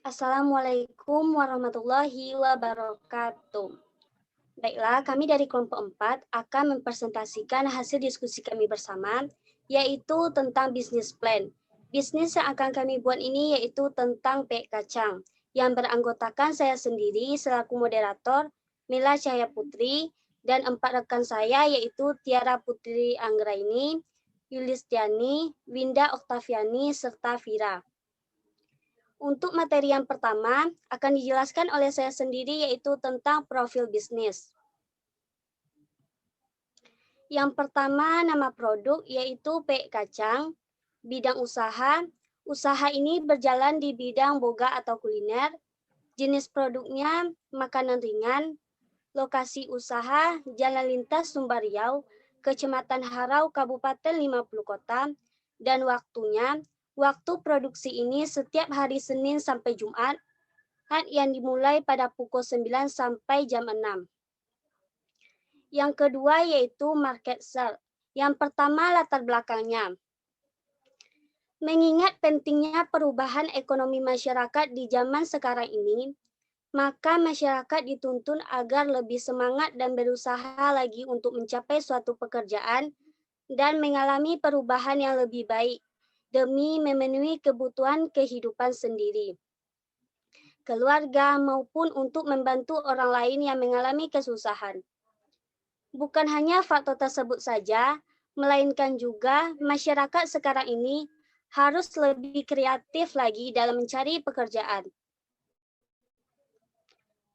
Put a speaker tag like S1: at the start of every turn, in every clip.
S1: Assalamualaikum warahmatullahi wabarakatuh. Baiklah, kami dari kelompok 4 akan mempresentasikan hasil diskusi kami bersama, yaitu tentang bisnis plan. Bisnis yang akan kami buat ini yaitu tentang peyek kacang, yang beranggotakan saya sendiri selaku moderator, Mila Cahaya Putri, dan 4 rekan saya yaitu Tiara Putri Anggraini, Yulistiani, Winda Oktaviani, serta Vira. Untuk materi yang pertama akan dijelaskan oleh saya sendiri yaitu tentang profil bisnis. Yang pertama nama produk yaitu peyek kacang, bidang usaha. Usaha ini berjalan di bidang boga atau kuliner. Jenis produknya makanan ringan. Lokasi usaha Jalan Lintas Sumbar Riau, Kecamatan Harau, Kabupaten 50 Kota. Dan waktu produksi ini setiap hari Senin sampai Jumat yang dimulai pada pukul 9 sampai jam 6. Yang kedua yaitu market share. Yang pertama latar belakangnya. Mengingat pentingnya perubahan ekonomi masyarakat di zaman sekarang ini, maka masyarakat dituntun agar lebih semangat dan berusaha lagi untuk mencapai suatu pekerjaan dan mengalami perubahan yang lebih baik demi memenuhi kebutuhan kehidupan sendiri, keluarga, maupun untuk membantu orang lain yang mengalami kesusahan. Bukan hanya faktor tersebut saja, melainkan juga masyarakat sekarang ini harus lebih kreatif lagi dalam mencari pekerjaan.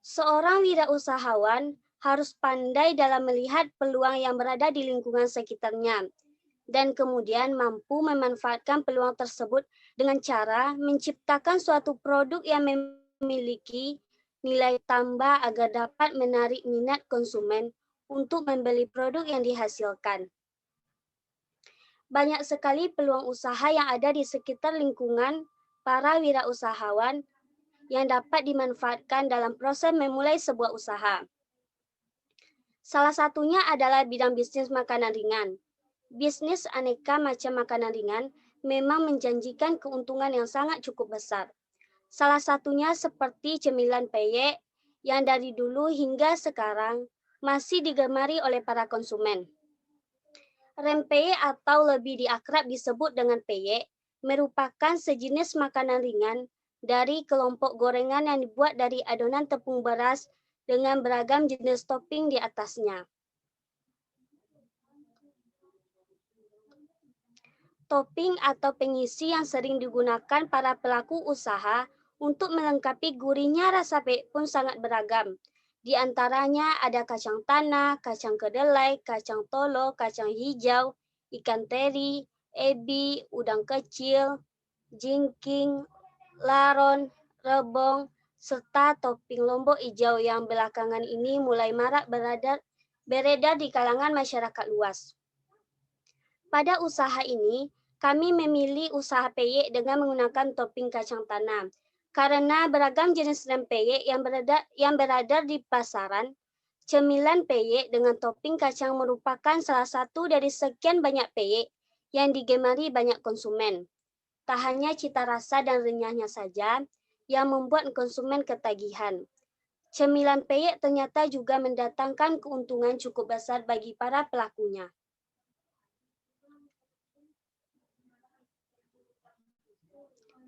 S1: Seorang wirausahawan harus pandai dalam melihat peluang yang berada di lingkungan sekitarnya dan kemudian mampu memanfaatkan peluang tersebut dengan cara menciptakan suatu produk yang memiliki nilai tambah agar dapat menarik minat konsumen untuk membeli produk yang dihasilkan. Banyak sekali peluang usaha yang ada di sekitar lingkungan para wirausahawan yang dapat dimanfaatkan dalam proses memulai sebuah usaha. Salah satunya adalah bidang bisnis makanan ringan. Bisnis aneka macam makanan ringan memang menjanjikan keuntungan yang sangat cukup besar. Salah satunya seperti cemilan peyek yang dari dulu hingga sekarang masih digemari oleh para konsumen. Rempeyek atau lebih diakrab disebut dengan peyek merupakan sejenis makanan ringan dari kelompok gorengan yang dibuat dari adonan tepung beras dengan beragam jenis topping di atasnya. Topping atau pengisi yang sering digunakan para pelaku usaha untuk melengkapi gurihnya rasa peyek pun sangat beragam. Di antaranya ada kacang tanah, kacang kedelai, kacang tolo, kacang hijau, ikan teri, ebi, udang kecil, jingking, laron, rebong, serta topping lombok hijau yang belakangan ini mulai marak beredar di kalangan masyarakat luas. Pada usaha ini, kami memilih usaha peyek dengan menggunakan topping kacang tanah. Karena beragam jenis rempeyek yang beredar di pasaran, cemilan peyek dengan topping kacang merupakan salah satu dari sekian banyak peyek yang digemari banyak konsumen. Tak hanya cita rasa dan renyahnya saja yang membuat konsumen ketagihan. Cemilan peyek ternyata juga mendatangkan keuntungan cukup besar bagi para pelakunya.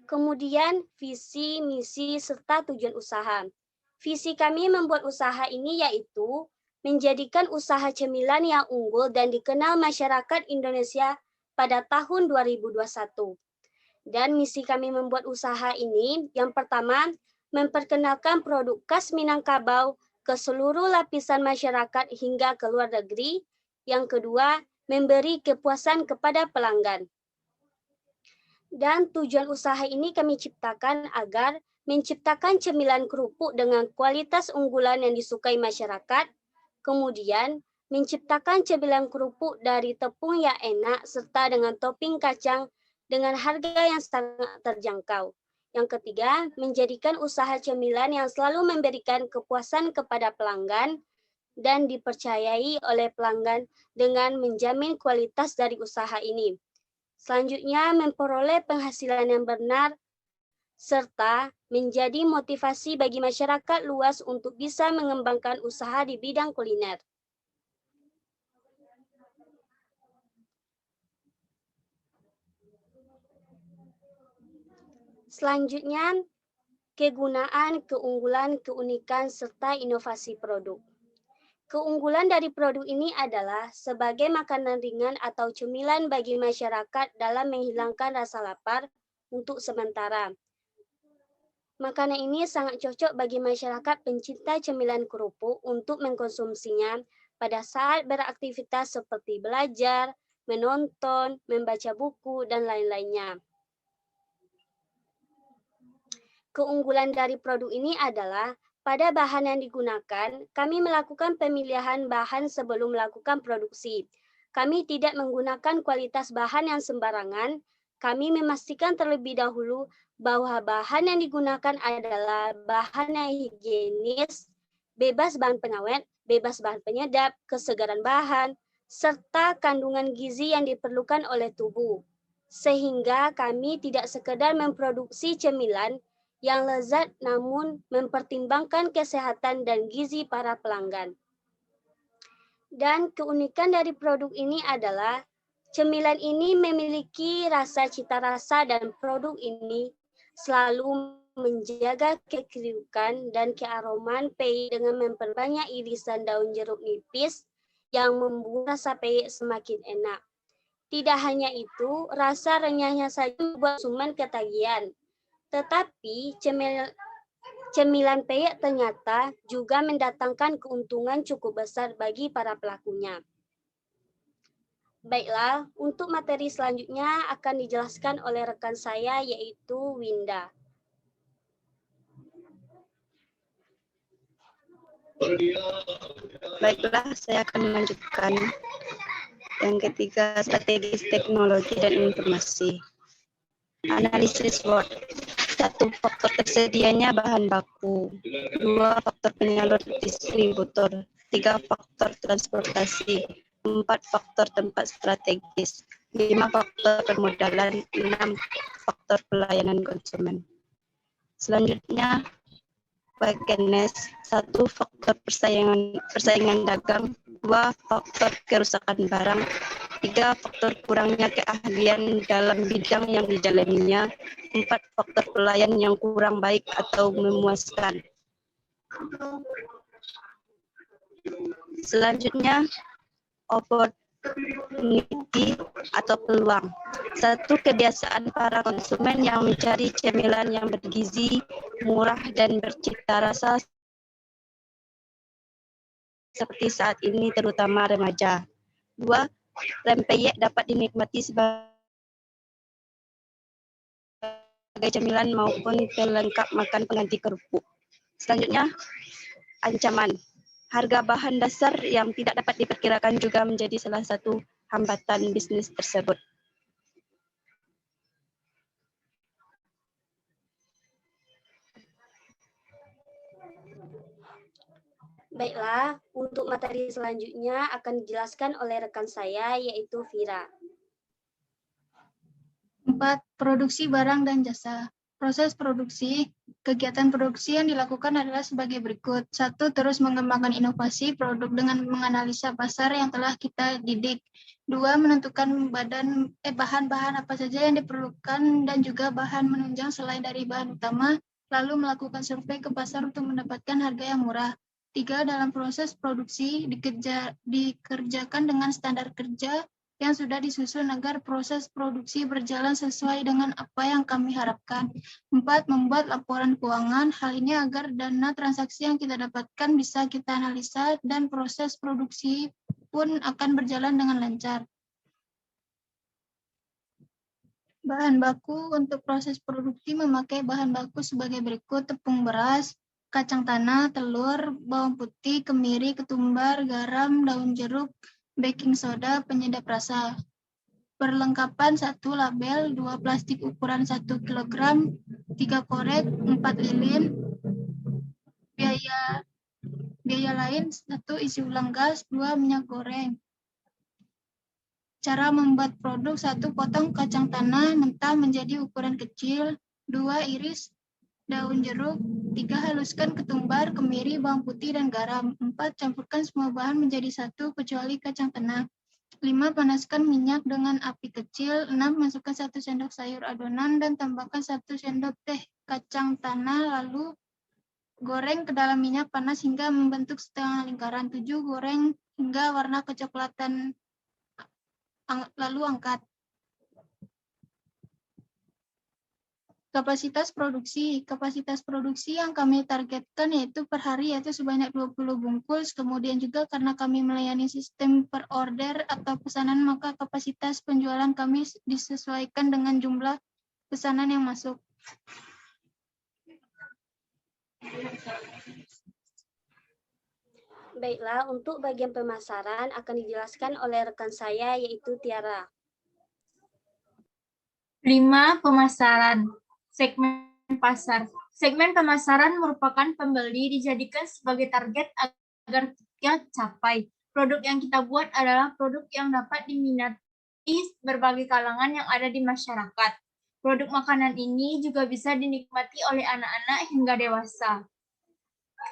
S1: Kemudian visi, misi, serta tujuan usaha. Visi kami membuat usaha ini yaitu menjadikan usaha cemilan yang unggul dan dikenal masyarakat Indonesia pada tahun 2021. Dan misi kami membuat usaha ini yang pertama, memperkenalkan produk khas Minangkabau ke seluruh lapisan masyarakat hingga ke luar negeri. Yang kedua, memberi kepuasan kepada pelanggan. Dan tujuan usaha ini kami ciptakan agar menciptakan cemilan kerupuk dengan kualitas unggulan yang disukai masyarakat, kemudian menciptakan cemilan kerupuk dari tepung yang enak serta dengan topping kacang dengan harga yang sangat terjangkau. Yang ketiga, menjadikan usaha cemilan yang selalu memberikan kepuasan kepada pelanggan dan dipercayai oleh pelanggan dengan menjamin kualitas dari usaha ini. Selanjutnya, memperoleh penghasilan yang benar serta menjadi motivasi bagi masyarakat luas untuk bisa mengembangkan usaha di bidang kuliner. Selanjutnya, kegunaan, keunggulan, keunikan, serta inovasi produk. Keunggulan dari produk ini adalah sebagai makanan ringan atau cemilan bagi masyarakat dalam menghilangkan rasa lapar untuk sementara. Makanan ini sangat cocok bagi masyarakat pencinta cemilan kerupuk untuk mengkonsumsinya pada saat beraktivitas seperti belajar, menonton, membaca buku, dan lain-lainnya. Keunggulan dari produk ini adalah pada bahan yang digunakan, kami melakukan pemilihan bahan sebelum melakukan produksi. Kami tidak menggunakan kualitas bahan yang sembarangan. Kami memastikan terlebih dahulu bahwa bahan yang digunakan adalah bahan yang higienis, bebas bahan pengawet, bebas bahan penyedap, kesegaran bahan, serta kandungan gizi yang diperlukan oleh tubuh. Sehingga kami tidak sekedar memproduksi cemilan yang lezat namun mempertimbangkan kesehatan dan gizi para pelanggan. Dan keunikan dari produk ini adalah cemilan ini memiliki rasa cita rasa dan produk ini selalu menjaga kekriukan dan kearomaan peyek dengan memperbanyak irisan daun jeruk nipis yang membuat rasa peyek semakin enak. Tidak hanya itu, rasa renyahnya saja membuat konsumen ketagihan. Tetapi cemilan peyek ternyata juga mendatangkan keuntungan cukup besar bagi para pelakunya. Baiklah, untuk materi selanjutnya akan dijelaskan oleh rekan saya yaitu Winda.
S2: Baiklah, saya akan melanjutkan. Yang ketiga, strategis teknologi dan informasi. Analisis SWOT. 1. Faktor tersedianya bahan baku. 2. Faktor penyalur distributor. 3. Faktor transportasi. 4. Faktor tempat strategis. 5. Faktor permodalan. 6. Faktor pelayanan konsumen. Selanjutnya, weakness. 1. Faktor persaingan dagang. 2. Faktor kerusakan barang. 3. Faktor kurangnya keahlian dalam bidang yang dijalaninya. 4. Faktor pelayan yang kurang baik atau memuaskan. Selanjutnya, opportunity atau peluang. 1. Kebiasaan para konsumen yang mencari cemilan yang bergizi, murah, dan bercita rasa seperti saat ini, terutama remaja. 2. Rempeyek dapat dinikmati sebagai cemilan maupun pelengkap makan pengganti kerupuk. Selanjutnya, ancaman. Harga bahan dasar yang tidak dapat diperkirakan juga menjadi salah satu hambatan bisnis tersebut.
S1: Baiklah, untuk materi selanjutnya akan dijelaskan oleh rekan saya yaitu Vira.
S3: 4. Produksi barang dan jasa. Proses produksi. Kegiatan produksi yang dilakukan adalah sebagai berikut. 1. Terus mengembangkan inovasi produk dengan menganalisa pasar yang telah kita didik. 2. Menentukan bahan-bahan apa saja yang diperlukan dan juga bahan menunjang selain dari bahan utama, lalu melakukan survei ke pasar untuk mendapatkan harga yang murah. 3. Dalam proses produksi dikerjakan dengan standar kerja yang sudah disusun agar proses produksi berjalan sesuai dengan apa yang kami harapkan. 4. Membuat laporan keuangan. Hal ini agar dana transaksi yang kita dapatkan bisa kita analisa dan proses produksi pun akan berjalan dengan lancar. Bahan baku untuk proses produksi memakai bahan baku sebagai berikut: tepung beras, kacang tanah, telur, bawang putih, kemiri, ketumbar, garam, daun jeruk, baking soda, penyedap rasa. Perlengkapan: 1 label, 2 plastik ukuran 1 kg, 3 korek, 4 lilin. Biaya lain: 1 isi ulang gas, 2 minyak goreng. Cara membuat produk: 1 potong kacang tanah mentah menjadi ukuran kecil, 2 iris daun jeruk. 3. Haluskan ketumbar, kemiri, bawang putih, dan garam. 4. Campurkan semua bahan menjadi satu kecuali kacang tanah. 5. Panaskan minyak dengan api kecil. 6. Masukkan 1 sendok sayur adonan dan tambahkan 1 sendok teh kacang tanah, lalu goreng ke dalam minyak panas hingga membentuk setengah lingkaran. 7. Goreng hingga warna kecoklatan, lalu angkat. Kapasitas produksi yang kami targetkan yaitu per hari yaitu sebanyak 20 bungkus. Kemudian juga karena kami melayani sistem per order atau pesanan, maka kapasitas penjualan kami disesuaikan dengan jumlah pesanan yang masuk.
S1: Baiklah, untuk bagian pemasaran akan dijelaskan oleh rekan saya yaitu Tiara.
S4: 5. Pemasaran. Segmen pasar. Segmen pemasaran merupakan pembeli dijadikan sebagai target agar kita capai. Produk yang kita buat adalah produk yang dapat diminati berbagai kalangan yang ada di masyarakat. Produk makanan ini juga bisa dinikmati oleh anak-anak hingga dewasa.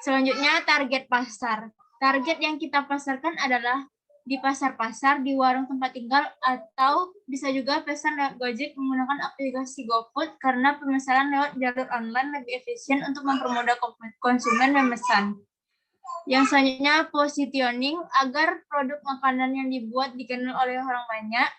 S4: Selanjutnya, target pasar. Target yang kita pasarkan adalah di pasar-pasar, di warung tempat tinggal, atau bisa juga pesan lewat Gojek menggunakan aplikasi GoFood karena pemesanan lewat jalur online lebih efisien untuk mempermudah konsumen memesan. Yang selanjutnya, positioning agar produk makanan yang dibuat dikenal oleh orang banyak.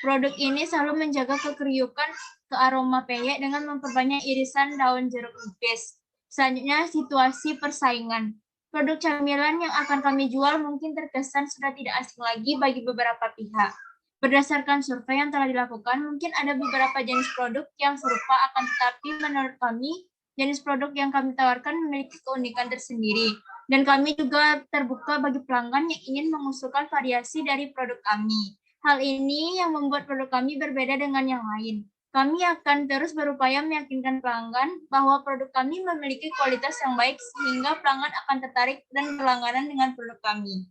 S4: Produk ini selalu menjaga kekeriukan ke aroma peyek dengan memperbanyak irisan daun jeruk nipis. Selanjutnya, situasi persaingan. Produk camilan yang akan kami jual mungkin terkesan sudah tidak asing lagi bagi beberapa pihak. Berdasarkan survei yang telah dilakukan, mungkin ada beberapa jenis produk yang serupa, akan tetapi menurut kami, jenis produk yang kami tawarkan memiliki keunikan tersendiri. Dan kami juga terbuka bagi pelanggan yang ingin mengusulkan variasi dari produk kami. Hal ini yang membuat produk kami berbeda dengan yang lain. Kami akan terus berupaya meyakinkan pelanggan bahwa produk kami memiliki kualitas yang baik sehingga pelanggan akan tertarik dan berlangganan dengan produk kami.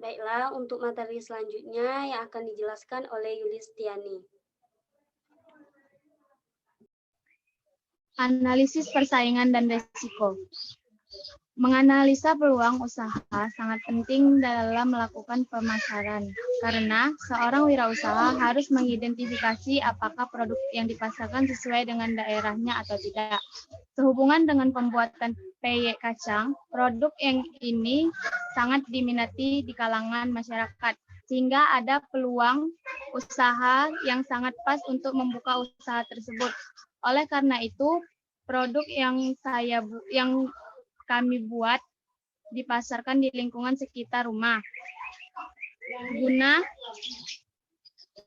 S1: Baiklah, untuk materi selanjutnya yang akan dijelaskan oleh Yulistiani.
S5: Analisis persaingan dan risiko. Menganalisa peluang usaha sangat penting dalam melakukan pemasaran, karena seorang wirausaha harus mengidentifikasi apakah produk yang dipasarkan sesuai dengan daerahnya atau tidak. Sehubungan dengan pembuatan peyek kacang, produk yang ini sangat diminati di kalangan masyarakat, sehingga ada peluang usaha yang sangat pas untuk membuka usaha tersebut. Oleh karena itu, produk yang kami buat dipasarkan di lingkungan sekitar rumah guna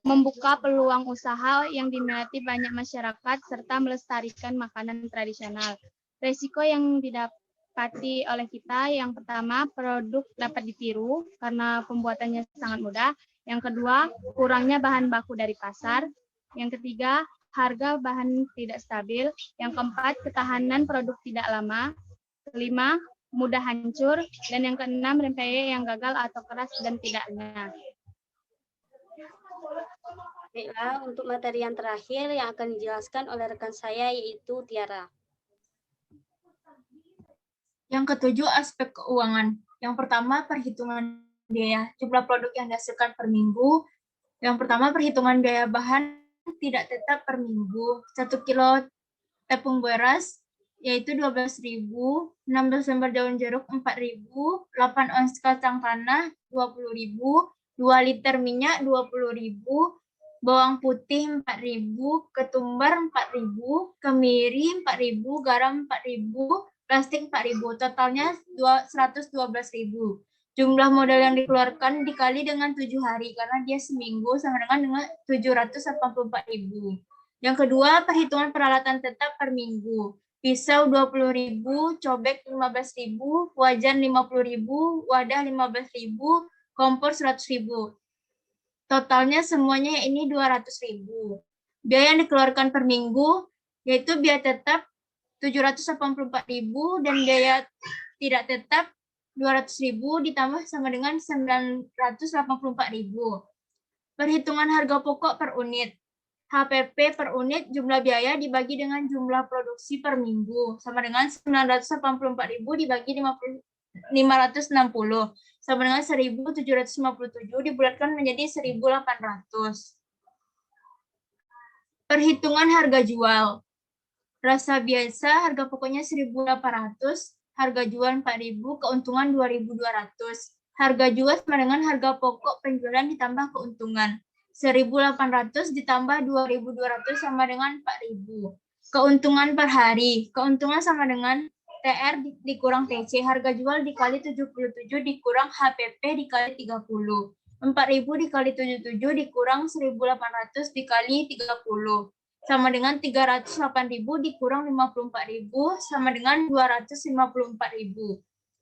S5: membuka peluang usaha yang diminati banyak masyarakat serta melestarikan makanan tradisional. Risiko yang didapati oleh kita, yang pertama, produk dapat ditiru karena pembuatannya sangat mudah. Yang kedua, kurangnya bahan baku dari pasar. Yang ketiga, harga bahan tidak stabil. Yang keempat, ketahanan produk tidak lama. Kelima, mudah hancur. Dan yang keenam, rempeyek yang gagal atau keras dan tidak renyah.
S1: Baiklah, untuk materi yang terakhir yang akan dijelaskan oleh rekan saya yaitu Tiara.
S4: Yang ketujuh, aspek keuangan. Yang pertama, perhitungan biaya. Jumlah produk yang dihasilkan per minggu. Yang pertama, perhitungan biaya bahan tidak tetap per minggu. 1 kilo tepung beras yaitu 12.000, 16 lembar daun jeruk 4.000, 8 ons kacang tanah 20.000, 2 liter minyak 20.000, bawang putih 4.000, ketumbar 4.000, kemiri 4.000, garam 4.000, plastik 4.000, totalnya 112.000. Jumlah modal yang dikeluarkan dikali dengan 7 hari karena dia seminggu sama dengan 784.000. Yang kedua, perhitungan peralatan tetap per minggu. Pisau 20.000, cobek 15.000, wajan 50.000, wadah 15.000, kompor 100.000. Totalnya semuanya ini 200.000. Biaya yang dikeluarkan per minggu yaitu biaya tetap 784.000 dan biaya tidak tetap 200.000 ditambah sama dengan 984.000. Perhitungan harga pokok per unit. HPP per unit jumlah biaya dibagi dengan jumlah produksi per minggu, sama dengan 984.000 dibagi 560, sama dengan 1.757 dibulatkan menjadi 1.800. Perhitungan harga jual. Rasa biasa harga pokoknya 1.800, harga jual 4.000, keuntungan 2.200. Harga jual sama dengan harga pokok penjualan ditambah keuntungan. 1.800 ditambah 2.200 sama dengan 4.000. Keuntungan per hari. Keuntungan sama dengan TR dikurang TC. Harga jual dikali 77 dikurang HPP dikali 30. 4.000 dikali 77 dikurang 1.800 dikali 30. Sama dengan 308.000 dikurang 54.000 sama dengan 254.000.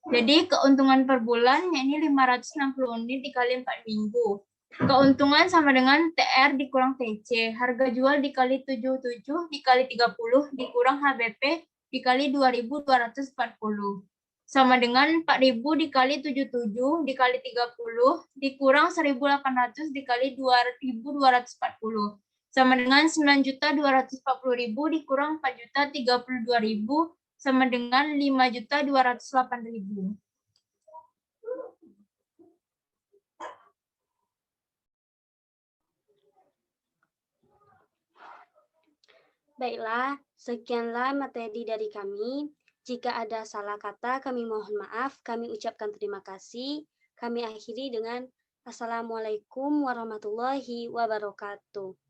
S4: Jadi keuntungan per bulan yakni 560 unit dikali 4 minggu. Keuntungan sama dengan TR dikurang TC. Harga jual dikali 77 dikali 30 dikurang HBP dikali 2.240. Sama dengan 4.000 dikali 77 dikali 30 dikurang 1.800 dikali 2.240. Sama dengan 9.240.000 dikurang 4.032.000 sama dengan 5.208.000.
S1: Baiklah, sekianlah materi dari kami. Jika ada salah kata, kami mohon maaf. Kami ucapkan terima kasih. Kami akhiri dengan Assalamualaikum warahmatullahi wabarakatuh.